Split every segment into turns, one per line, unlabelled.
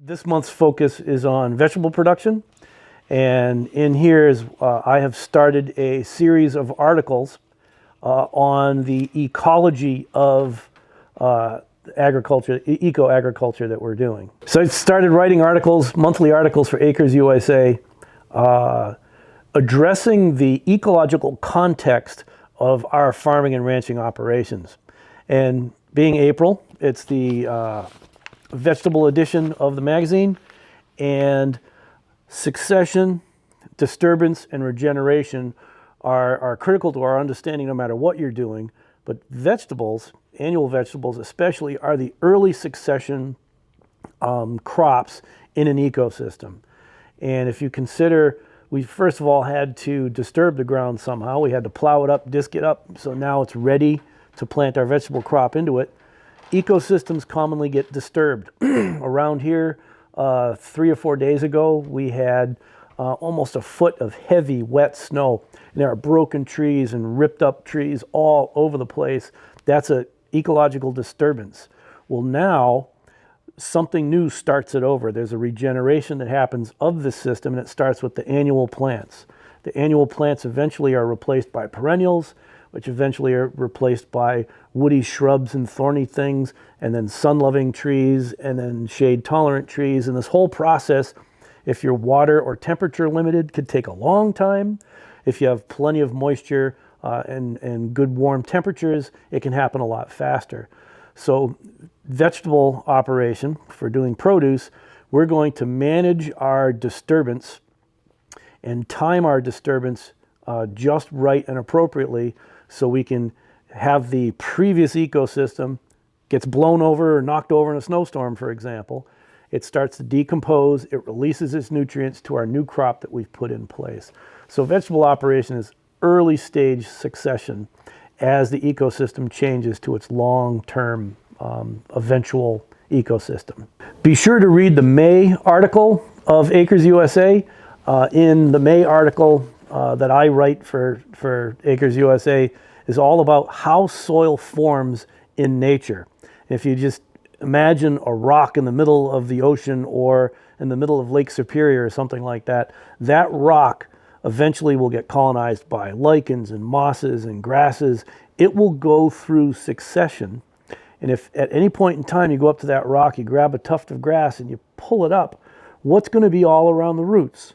This month's focus is on vegetable production, and in here is I have started a series of articles on the ecology of agriculture, eco-agriculture that we're doing. So I started writing articles, monthly articles for Acres U.S.A, addressing the ecological context of our farming and ranching operations. And being April, it's the vegetable edition of the magazine, and succession, disturbance, and regeneration are critical to our understanding no matter what you're doing. But vegetables, annual vegetables especially, are the early succession crops in an ecosystem. And if you consider, we first of all had to disturb the ground somehow. We had to plow it up, disc it up, so now it's ready to plant our vegetable crop into it. Ecosystems commonly get disturbed. Around here, 3 or 4 days ago, we had almost a foot of heavy, wet snow. And there are broken trees and ripped up trees all over the place. That's an ecological disturbance. Well, now something new starts it over. There's a regeneration that happens of the system, and it starts with the annual plants. The annual plants eventually are replaced by perennials, which eventually are replaced by woody shrubs and thorny things, and then sun-loving trees, and then shade-tolerant trees. And this whole process, if you're water or temperature limited, could take a long time. If you have plenty of moisture and good warm temperatures, it can happen a lot faster. So vegetable operation, for doing produce, we're going to manage our disturbance and time our disturbance just right and appropriately, so we can have the previous ecosystem gets blown over or knocked over in a snowstorm, for example. It starts to decompose, it releases its nutrients to our new crop that we've put in place. So vegetable operation is early stage succession as the ecosystem changes to its long-term eventual ecosystem. Be sure to read the May article of Acres U.S.A. In the May article that I write for Acres U.S.A. is all about how soil forms in nature. If you just imagine a rock in the middle of the ocean or in the middle of Lake Superior or something like that, that rock eventually will get colonized by lichens and mosses and grasses. It will go through succession. And if at any point in time you go up to that rock, you grab a tuft of grass and you pull it up, what's going to be all around the roots?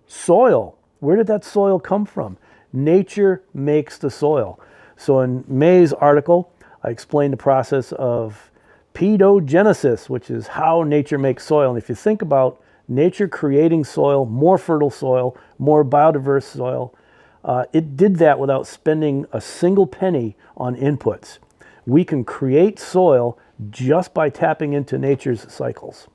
Soil. Where did that soil come from? Nature makes the soil. So in May's article, I explained the process of pedogenesis, which is how nature makes soil. And if you think about nature creating soil, more fertile soil, more biodiverse soil, it did that without spending a single penny on inputs. We can create soil just by tapping into nature's cycles.